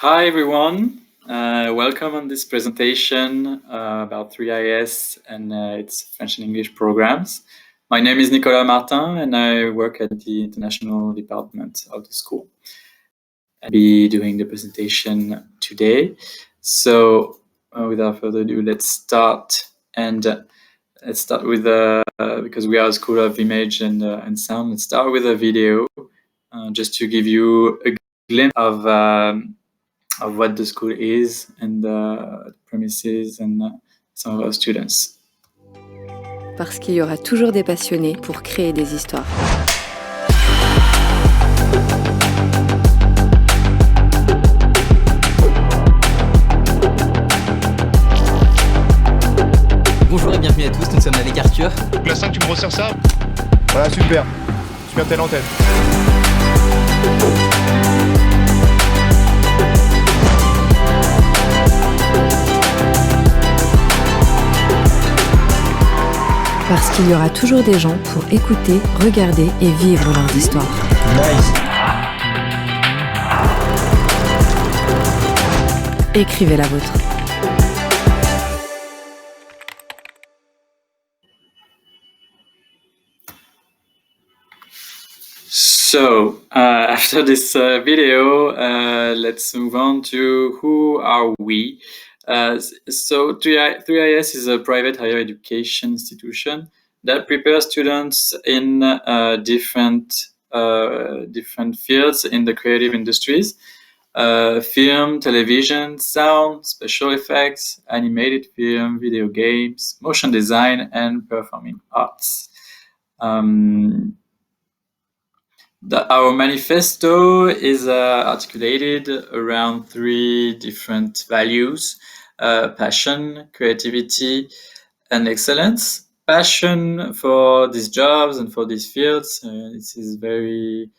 Hi everyone, welcome on this presentation about 3IS and its French and English programs. My name is Nicolas Martin and I work at the International Department of the school. I'll be doing the presentation today. So without further ado, let's start. And let's start with, because we are a school of image and sound, let's start with a video just to give you a glimpse of what the school is and the premises and some of our students. Parce qu'il y aura toujours des passionnés pour créer des histoires. Bonjour et bienvenue à tous, nous sommes avec Arthur. La 5, tu me resserres ça? Voilà, super. Super telle antenne. Parce qu'il y aura toujours des gens pour écouter, regarder et vivre leurs histoires. Nice. Écrivez la vôtre. So after this video, let's move on to who are we. So 3IS is a private higher education institution that prepares students in different fields in the creative industries. Film, television, sound, special effects, animated film, video games, motion design, and performing arts. Our manifesto is articulated around three different values: passion, creativity, and excellence. Passion for these jobs and for these fields. This is very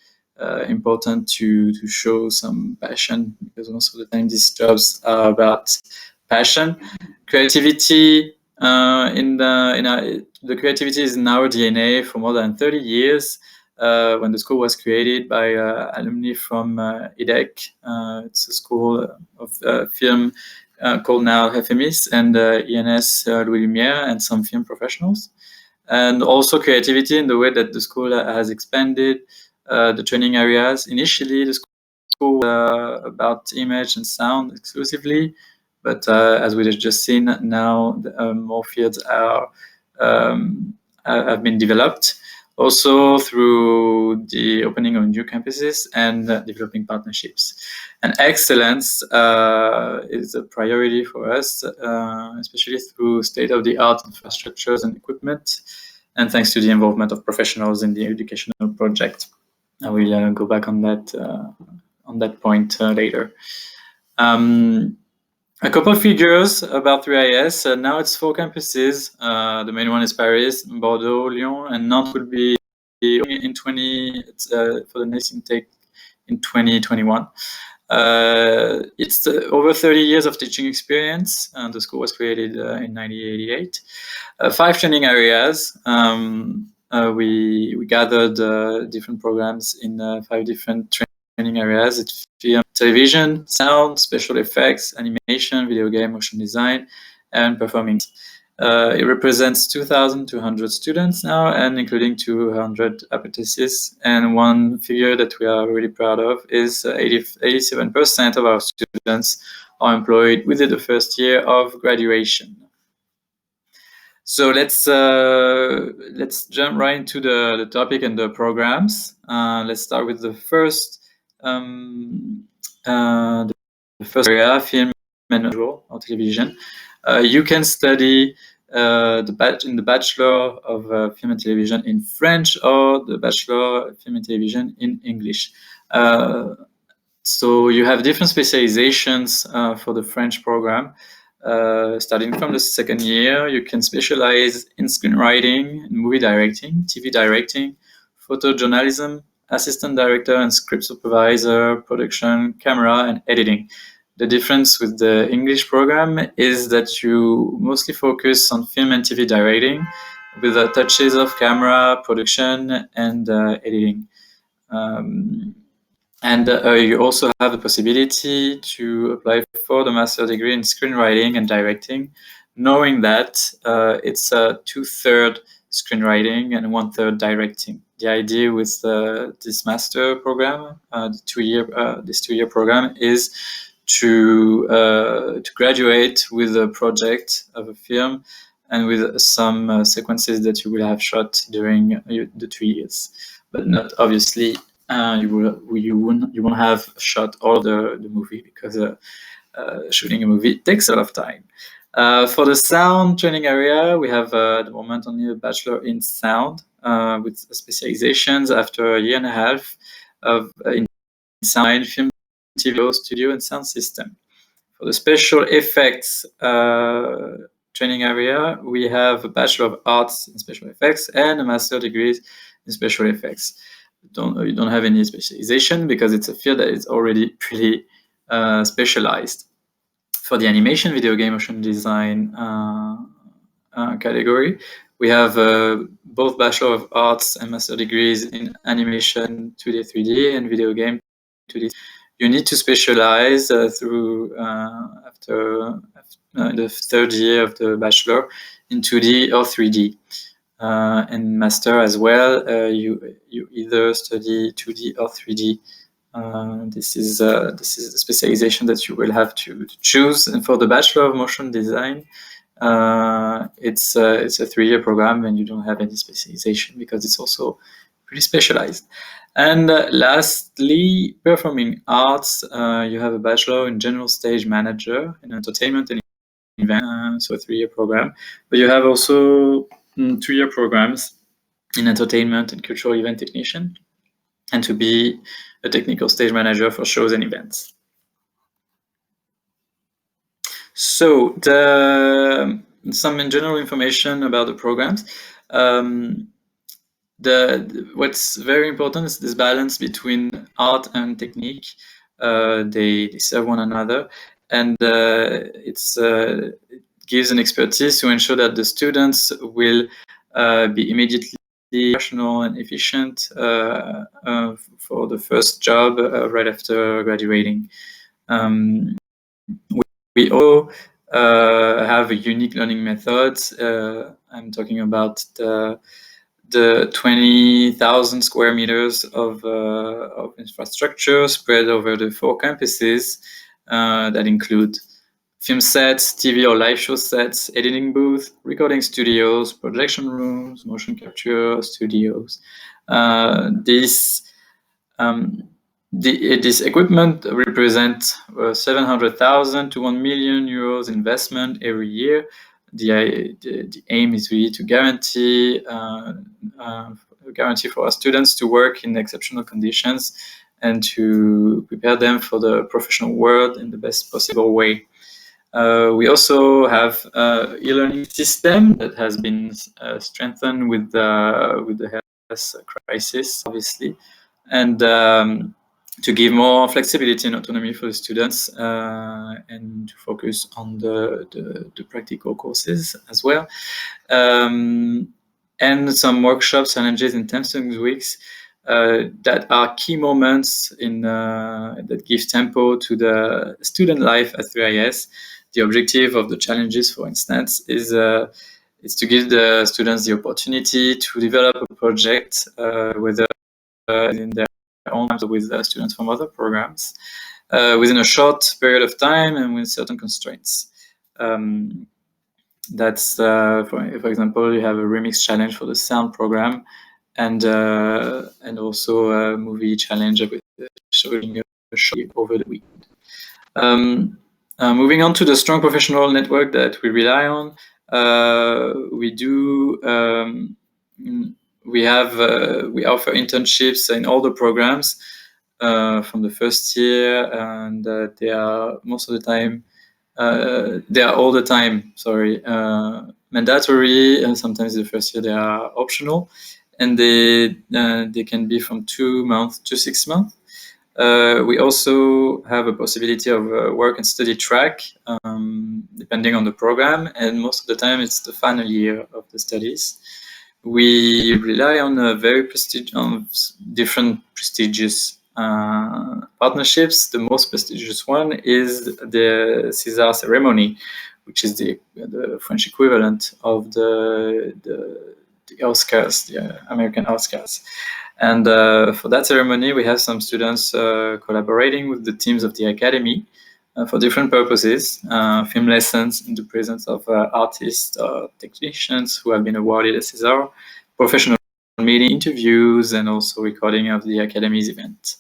important to show some passion, because most of the time these jobs are about passion. Creativity, the creativity is in our DNA for more than 30 years. When the school was created by alumni from EDEC. It's a school of film called now FMIS, and ENS Louis Lumière, and some film professionals. And also creativity in the way that the school has expanded the training areas. Initially, the school was about image and sound exclusively, but as we have just seen, now more fields have been developed. Also through the opening of new campuses and developing partnerships. And excellence is a priority for us, especially through state-of-the-art infrastructures and equipment, and thanks to the involvement of professionals in the educational project. I will go back on that point later. A couple of figures about 3IS. Now it's 4 campuses. The main one is Paris, Bordeaux, Lyon, and Nantes will be in for the next intake in 2021. It's over 30 years of teaching experience. The school was created in 1988. 5 training areas. We gathered different programs in 5 different training areas. It's film, television, sound, special effects, animation, video game, motion design, and performing. It represents 2,200 students now, and including 200 apprentices. And one figure that we are really proud of is 87% of our students are employed within the first year of graduation. So let's jump right into the topic and the programs. Let's start with the first area, film and visual or television. You can study in the Bachelor of Film and Television in French, or the Bachelor of Film and Television in English. So you have different specializations for the French program. Starting from the second year, you can specialize in screenwriting, movie directing, TV directing, photojournalism, assistant director and script supervisor, production, camera, and editing. The difference with the English program is that you mostly focus on film and TV directing, with touches of camera, production, and editing. And you also have the possibility to apply for the master degree in screenwriting and directing, knowing that it's a 2/3 screenwriting and 1/3 directing. The idea with this master program, this 2-year program, is to graduate with a project of a film and with some sequences that you will have shot during the 2 years, but not obviously you won't have shot all the movie, because shooting a movie takes a lot of time. For the sound training area, we have at the moment only a bachelor in sound with specializations after a year and a half of in sound, film, TV, studio, and sound system. For the special effects training area, we have a Bachelor of Arts in Special Effects and a Master degrees in Special Effects. You don't have any specialization because it's a field that is already pretty specialized. For the animation, video game, motion design category, we have both Bachelor of Arts and Master degrees in animation, 2D, 3D, and video game, 2D. You need to specialize through after the 3rd year of the bachelor in 2D or 3D. And master as well, you either study 2D or 3D. This is the specialization that you will have to choose. And for the Bachelor of Motion Design, it's a 3-year program, and you don't have any specialization because it's also pretty specialized. And lastly, performing arts, you have a bachelor in general stage manager in entertainment and event, so a 3-year program. But you have also 2-year programs in entertainment and cultural event technician, and to be a technical stage manager for shows and events. So some in general information about the programs. What's very important is this balance between art and technique. They serve one another, and it gives an expertise to ensure that the students will be immediately professional and efficient for the first job right after graduating. We also have a unique learning methods. I'm talking about the 20,000 square meters of infrastructure spread over the 4 campuses that include film sets, TV or live show sets, editing booth, recording studios, projection rooms, motion capture studios. This equipment represents 700,000 to 1 million euros investment every year. The aim is really to guarantee for our students to work in exceptional conditions and to prepare them for the professional world in the best possible way. We also have an e-learning system that has been strengthened with the health crisis, obviously, and to give more flexibility and autonomy for the students and to focus on the practical courses as well. And some workshops, challenges, intensive weeks that are key moments that give tempo to the student life at 3IS. The objective of the challenges, for instance, is to give the students the opportunity to develop a project, whether in their own or with students from other programs, within a short period of time and with certain constraints. That's for example, you have a remix challenge for the sound program, and also a movie challenge with showing a show over the weekend. Moving on to the strong professional network that we rely on, we offer internships in all the programs from the first year, and they are most of the time. They are all the time, mandatory, and sometimes the first year they are optional, and they can be from 2 months to 6 months. We also have a possibility of work and study track, depending on the program, and most of the time it's the final year of the studies. We rely on different prestigious partnerships. The most prestigious one is the Cesar Ceremony, which is the French equivalent of the Oscars, the American Oscars. And for that ceremony, we have some students collaborating with the teams of the Academy for different purposes, film lessons in the presence of artists or technicians who have been awarded a César, professional meeting, interviews, and also recording of the Academy's event.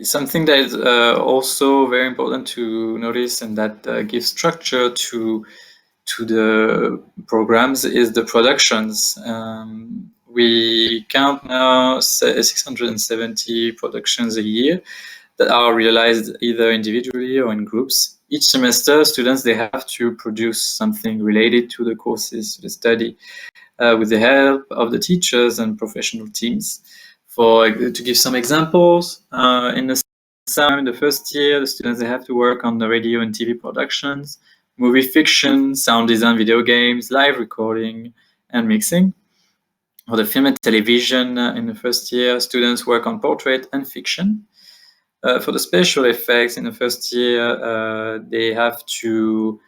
Something that is also very important to notice and that gives structure to the programs is the productions. We count now 670 productions a year that are realized either individually or in groups. Each semester, students, they have to produce something related to the courses they study with the help of the teachers and professional teams. To give some examples, in the first year, the students, they have to work on the radio and TV productions, movie fiction, sound design, video games, live recording, and mixing. For the film and television, in the first year, students work on portrait and fiction. For the special effects in the first year, they have to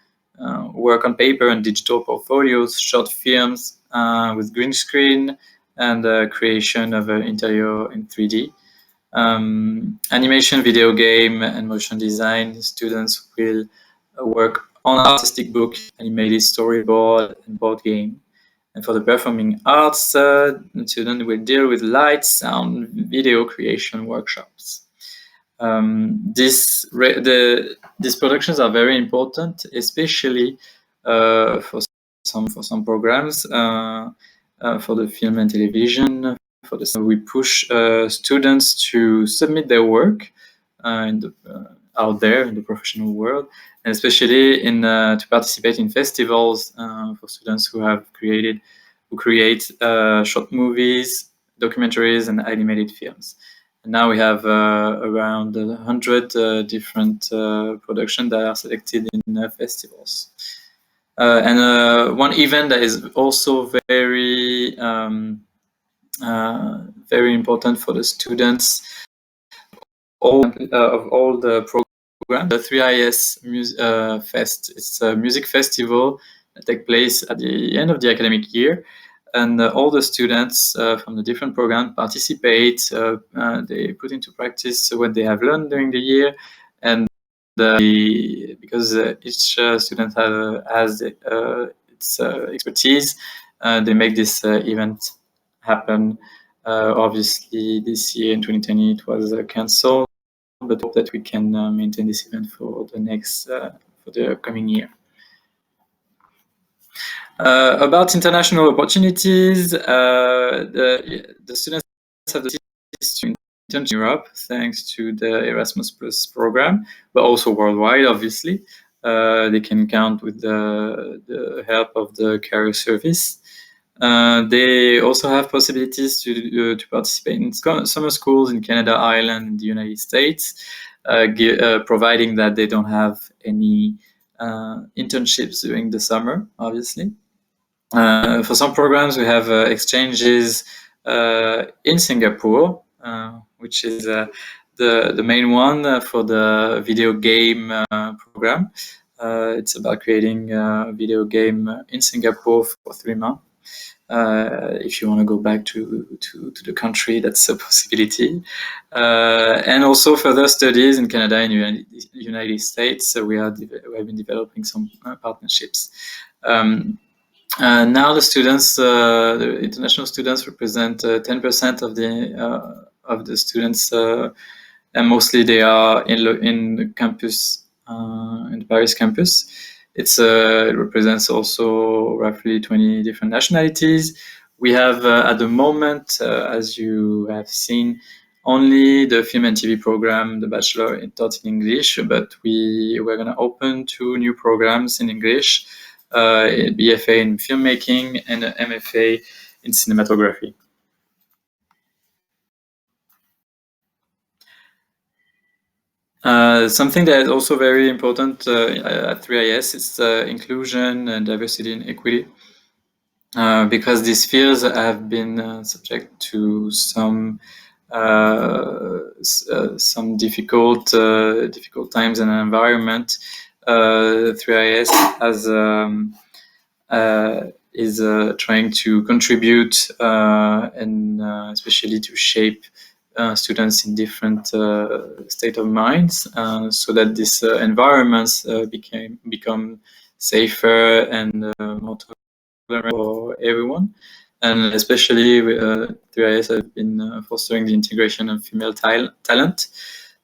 work on paper and digital portfolios, short films with green screen, and creation of an interior in 3D. Animation, video game, and motion design, students will work on artistic book, animated storyboard, and board game. And for the performing arts, the student will deal with light, sound, video creation workshops. These productions are very important, especially for some programs, for the film and television. We push students to submit their work out there in the professional world, and especially to participate in festivals for students who create short movies, documentaries, and animated films. And now we have around 100 different productions that are selected in festivals. And one event that is also very important for the students of all the programs, the 3IS Muse Fest. It's a music festival that takes place at the end of the academic year. And all the students from the different programs participate. They put into practice what they have learned during the year. And because each student has its expertise, they make this event happen. Obviously, this year in 2020 it was cancelled, but hope that we can maintain this event for the coming year. About international opportunities, the students have the chance to intern in Europe thanks to the Erasmus Plus program, but also worldwide, obviously. They can count with the help of the career service. They also have possibilities to participate in summer schools in Canada, Ireland, and the United States, providing that they don't have any internships during the summer, obviously. For some programs, we have exchanges in Singapore, which is the main one for the video game program. It's about creating a video game in Singapore for 3 months. If you want to go back to the country, that's a possibility. And also further studies in Canada and United States. So we have been developing some partnerships. Now the students, the international students, represent 10% of the students, and mostly they are in the campus, in the Paris campus. It represents also roughly 20 different nationalities. We have at the moment, as you have seen, only the film and TV program, the Bachelor taught in English, but we're going to open 2 new programs in English. BFA in filmmaking and an MFA in cinematography. Something that is also very important at 3IS is inclusion and diversity and equity. because these fields have been subject to some difficult times and environment. 3IS has is trying to contribute and especially to shape students in different state of minds, so that these environments become safer and more tolerant for everyone. And especially 3IS have been fostering the integration of female talent.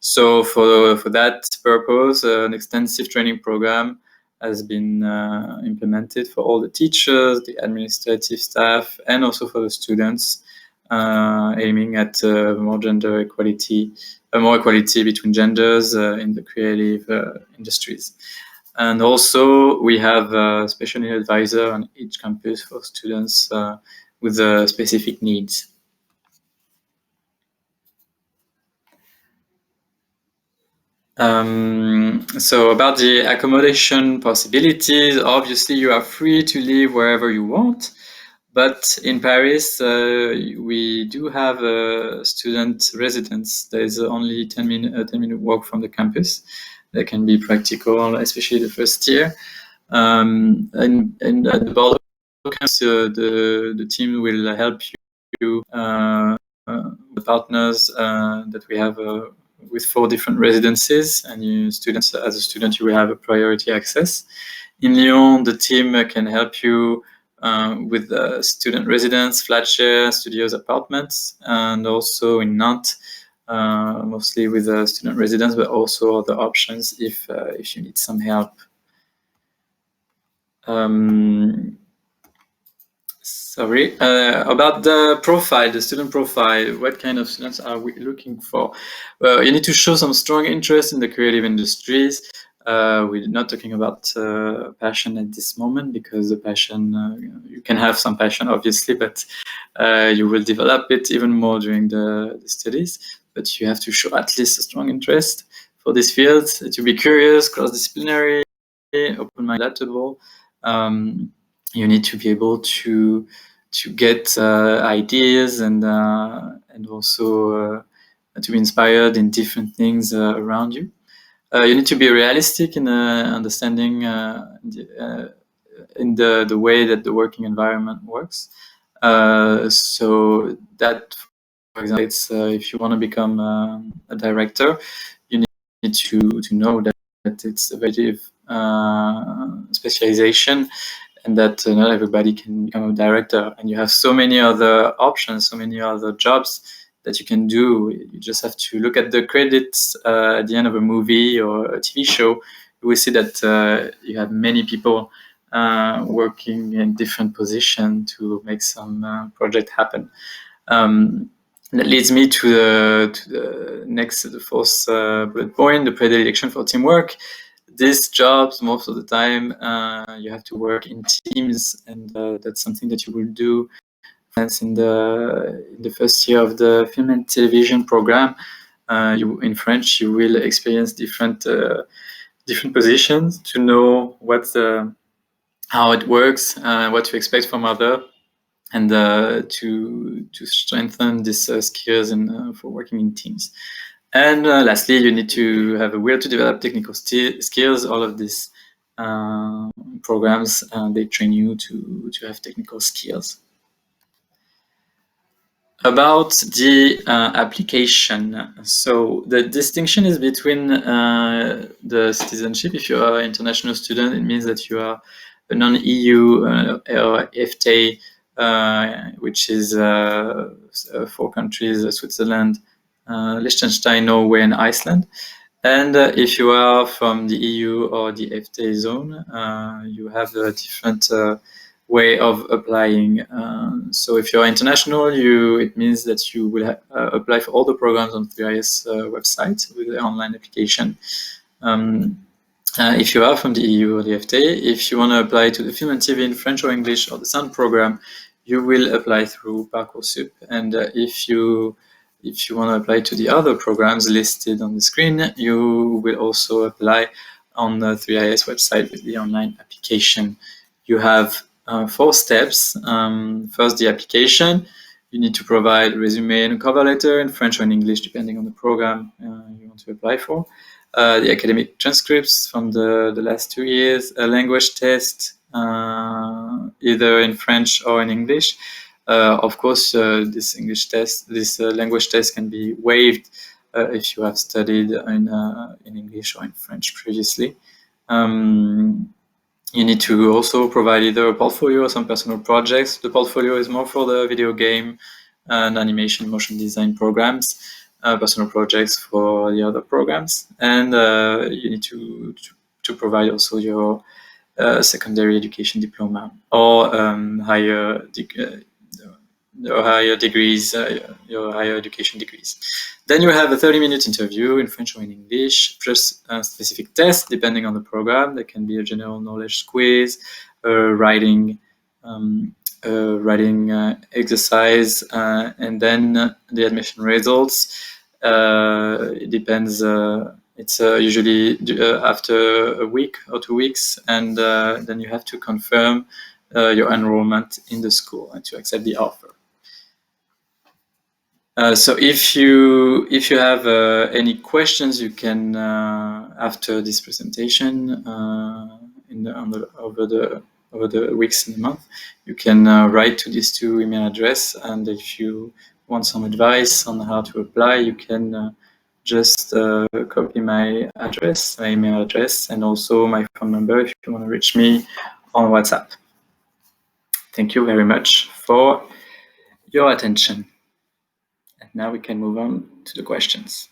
So for that purpose, an extensive training program has been implemented for all the teachers, the administrative staff, and also for the students, aiming at more gender equality, more equality between genders in the creative industries. And also we have a special need advisor on each campus for students with specific needs. So about the accommodation possibilities, obviously you are free to live wherever you want, but in Paris we do have a student residence. There is only 10-minute walk from the campus. That can be practical, especially the first year. And at the Bordeaux campus, the team will help you the partners that we have with 4 different residences, and as a student, you will have a priority access. In Lyon, the team can help you with student residence, flat share, studios, apartments, and also in Nantes, mostly with student residence, but also other options if you need some help. Sorry, about the profile, the student profile, what kind of students are we looking for? Well, you need to show some strong interest in the creative industries. We're not talking about passion at this moment, because the passion, you can have some passion, obviously, but you will develop it even more during the studies. But you have to show at least a strong interest for this field, to be curious, cross-disciplinary, open-minded, adaptable. You need to be able to get ideas and also to be inspired in different things around you. You need to be realistic in understanding in the way that the working environment works. So that, for example, it's if you want to become a director, you need to know that it's a very specialization, and that not everybody can become a director. And you have so many other options, so many other jobs that you can do. You just have to look at the credits at the end of a movie or a TV show. You will see that you have many people working in different positions to make some project happen. That leads me to the fourth bullet point, the predilection for teamwork. These jobs, most of the time, you have to work in teams, and that's something that you will do. In the first year of the film and television program, in French, you will experience different positions to know how it works, what to expect from other, and to strengthen these skills and for working in teams. And lastly, you need to have a will to develop technical skills. All of these programs, they train you to have technical skills. About the application. So the distinction is between the citizenship. If you are an international student, it means that you are a non-EU or FTA, which is 4 countries, Switzerland, Liechtenstein, Norway, and Iceland. And if you are from the EU or the FTA zone, you have a different way of applying. So if you're international, it means that you will apply for all the programs on 3IS website with the online application. If you are from the EU or the FTA, if you want to apply to the film and TV in French or English or the sound program, you will apply through Parcoursup. And if you want to apply to the other programs listed on the screen, you will also apply on the 3IS website with the online application. You have 4 steps. First, the application. You need to provide resume and cover letter in French or in English, depending on the program you want to apply for. The academic transcripts from the last 2 years, a language test, either in French or in English. Of course, this language test can be waived if you have studied in English or in French previously. You need to also provide either a portfolio or some personal projects. The portfolio is more for the video game and animation, motion design programs, personal projects for the other programs. And you need to provide also your secondary education diploma or higher degrees, your higher education degrees. Then you have a 30-minute interview in French or in English, plus a specific test depending on the program. There can be a general knowledge quiz, writing exercise, and then the admission results. It depends. It's usually after a week or 2 weeks, and then you have to confirm your enrollment in the school and to accept the offer. So if you have any questions, you can after this presentation over the weeks and the month, you can write to these 2 email address, and if you want some advice on how to apply, you can just copy my email address, and also my phone number if you want to reach me on WhatsApp. Thank you very much for your attention. And now we can move on to the questions.